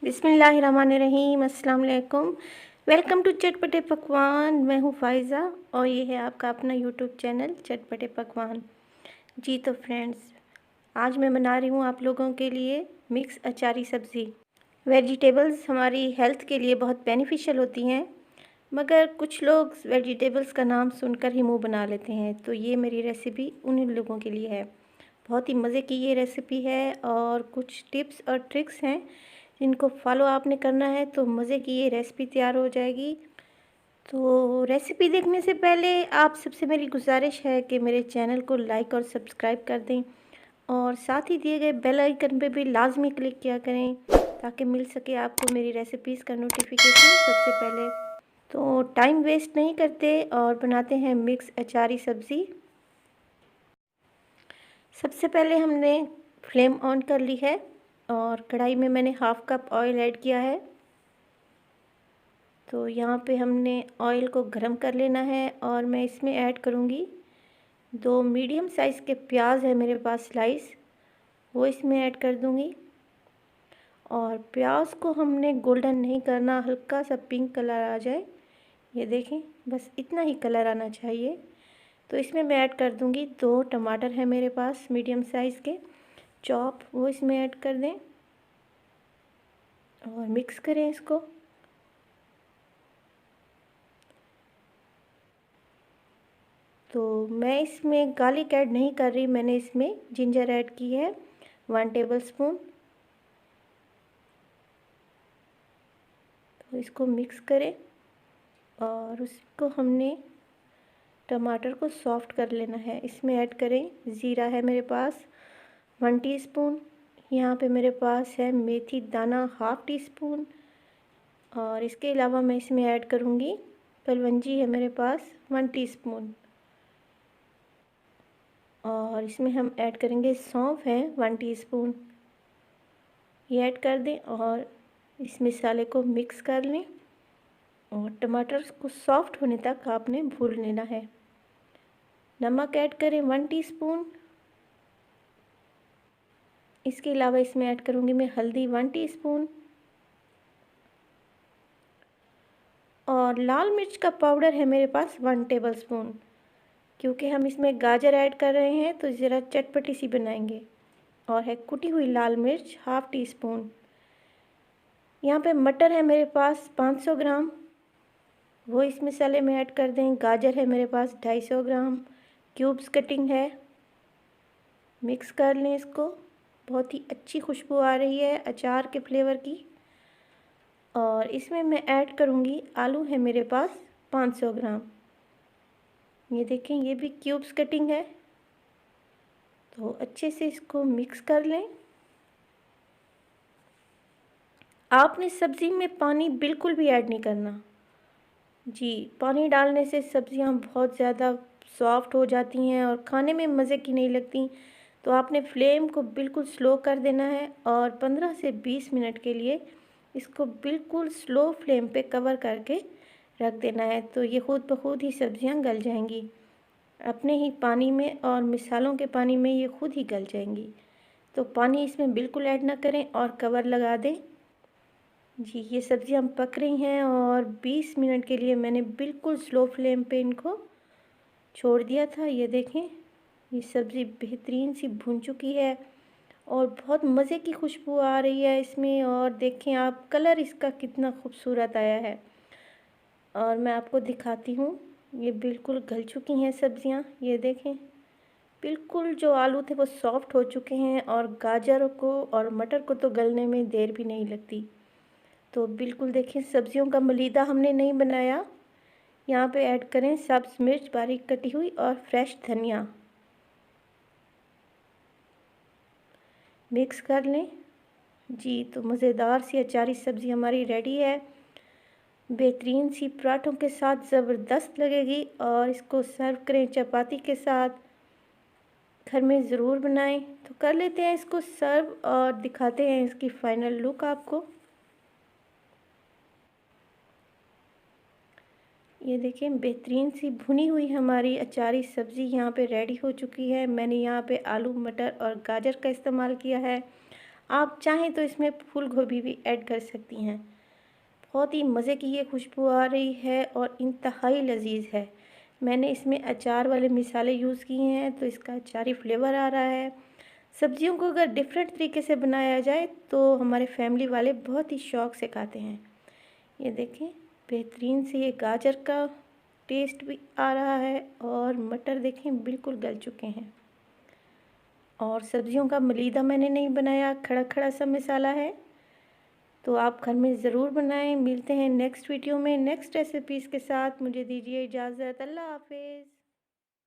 बिस्मिल्लाहिर्रहमानिर्रहीम, अस्सलाम वालेकुम। वेलकम टू चटपटे पकवान। मैं हूँ फ़ाइज़ा और ये है आपका अपना यूट्यूब चैनल चटपटे पकवान। जी तो फ्रेंड्स, आज मैं बना रही हूँ आप लोगों के लिए मिक्स अचारी सब्ज़ी। वेजिटेबल्स हमारी हेल्थ के लिए बहुत बेनिफिशियल होती हैं, मगर कुछ लोग वेजिटेबल्स का नाम सुनकर ही मुँह बना लेते हैं। तो ये मेरी रेसिपी उन्हीं लोगों के लिए है। बहुत ही मज़े की ये रेसिपी है और कुछ टिप्स और ट्रिक्स हैं जिनको फॉलो आपने करना है तो मज़े की ये रेसिपी तैयार हो जाएगी। तो रेसिपी देखने से पहले आप सबसे मेरी गुजारिश है कि मेरे चैनल को लाइक और सब्सक्राइब कर दें और साथ ही दिए गए बेल आइकन पे भी लाजमी क्लिक किया करें ताकि मिल सके आपको मेरी रेसिपीज़ का नोटिफिकेशन सबसे पहले। तो टाइम वेस्ट नहीं करते और बनाते हैं मिक्स अचारी सब्ज़ी। सबसे पहले हमने फ्लेम ऑन कर ली है और कढ़ाई में मैंने हाफ़ कप ऑयल ऐड किया है। तो यहाँ पे हमने ऑयल को गरम कर लेना है और मैं इसमें ऐड करूँगी 2 मीडियम साइज़ के प्याज है मेरे पास स्लाइस, वो इसमें ऐड कर दूँगी। और प्याज को हमने गोल्डन नहीं करना, हल्का सा पिंक कलर आ जाए, ये देखें, बस इतना ही कलर आना चाहिए। तो इसमें मैं ऐड कर दूँगी 2 टमाटर है मेरे पास मीडियम साइज़ के चॉप, वो इसमें ऐड कर दें और मिक्स करें इसको। तो मैं इसमें गार्लिक ऐड नहीं कर रही, मैंने इसमें जिंजर ऐड की है 1 टेबलस्पून। तो इसको मिक्स करें और उसको हमने टमाटर को सॉफ्ट कर लेना है। इसमें ऐड करें ज़ीरा है मेरे पास 1 टीस्पून, यहाँ पे मेरे पास है मेथी दाना हाफ़ टी स्पून और इसके अलावा मैं इसमें ऐड करूँगी कलवंजी है मेरे पास 1 टीस्पून और इसमें हम ऐड करेंगे सौंफ है 1 टीस्पून। ये ऐड कर दें और इस मसाले को मिक्स कर लें और टमाटर को सॉफ्ट होने तक आपने भून लेना है। नमक ऐड करें 1 टीस्पून। इसके अलावा इसमें ऐड करूँगी मैं हल्दी 1 टीस्पून और लाल मिर्च का पाउडर है मेरे पास 1 टेबलस्पून। क्योंकि हम इसमें गाजर ऐड कर रहे हैं तो ज़रा चटपटी सी बनाएंगे। और है कुटी हुई लाल मिर्च हाफ़ टी स्पून। यहाँ पे मटर है मेरे पास 500 ग्राम, वो इस मसाले में ऐड कर दें। गाजर है मेरे पास 250 ग्राम, क्यूब्स कटिंग है। मिक्स कर लें इसको, बहुत ही अच्छी खुशबू आ रही है अचार के फ्लेवर की। और इसमें मैं ऐड करूँगी आलू है मेरे पास 500 ग्राम, ये देखें ये भी क्यूब्स कटिंग है। तो अच्छे से इसको मिक्स कर लें। आपने सब्ज़ी में पानी बिल्कुल भी ऐड नहीं करना जी। पानी डालने से सब्ज़ियाँ बहुत ज़्यादा सॉफ्ट हो जाती हैं और खाने में मज़े की नहीं लगती। तो आपने फ्लेम को बिल्कुल स्लो कर देना है और 15 से 20 मिनट के लिए इसको बिल्कुल स्लो फ्लेम पे कवर करके रख देना है। तो ये खुद ब खुद ही सब्ज़ियाँ गल जाएंगी अपने ही पानी में और मिसालों के पानी में, ये खुद ही गल जाएंगी। तो पानी इसमें बिल्कुल ऐड ना करें और कवर लगा दें जी। ये सब्ज़ियाँ पक रही हैं और 20 मिनट के लिए मैंने बिल्कुल स्लो फ्लेम पे इनको छोड़ दिया था। ये देखें ये सब्ज़ी बेहतरीन सी भुन चुकी है और बहुत मज़े की खुशबू आ रही है इसमें। और देखें आप कलर इसका कितना खूबसूरत आया है। और मैं आपको दिखाती हूँ, ये बिल्कुल गल चुकी हैं सब्ज़ियाँ। ये देखें बिल्कुल जो आलू थे वो सॉफ्ट हो चुके हैं और गाजर को और मटर को तो गलने में देर भी नहीं लगती। तो बिल्कुल देखिए सब्जियों का मलीदा हमने नहीं बनाया। यहाँ पे ऐड करें सब्ज़ मिर्च बारीक कटी हुई और फ्रेश धनिया, मिक्स कर लें जी। तो मज़ेदार सी अचारी सब्ज़ी हमारी रेडी है, बेहतरीन सी पराठों के साथ ज़बरदस्त लगेगी। और इसको सर्व करें चपाती के साथ, घर में ज़रूर बनाएं। तो कर लेते हैं इसको सर्व और दिखाते हैं इसकी फ़ाइनल लुक आपको। ये देखें बेहतरीन सी भुनी हुई हमारी अचारी सब्ज़ी यहाँ पे रेडी हो चुकी है। मैंने यहाँ पे आलू मटर और गाजर का इस्तेमाल किया है। आप चाहें तो इसमें फूल गोभी भी ऐड कर सकती हैं। बहुत ही मज़े की ये खुशबू आ रही है और इंतहाई लज़ीज़ है। मैंने इसमें अचार वाले मिसाले यूज़ किए हैं तो इसका अचारी फ्लेवर आ रहा है। सब्जियों को अगर डिफरेंट तरीके से बनाया जाए तो हमारे फैमिली वाले बहुत ही शौक़ से खाते हैं। ये देखें, बेहतरीन से ये गाजर का टेस्ट भी आ रहा है और मटर देखें बिल्कुल गल चुके हैं। और सब्जियों का मलीदा मैंने नहीं बनाया, खड़ा-खड़ा सा मसाला है। तो आप घर में ज़रूर बनाएं। मिलते हैं नेक्स्ट वीडियो में नेक्स्ट रेसिपीज़ के साथ। मुझे दीजिए इजाज़त। अल्लाह हाफ़िज़।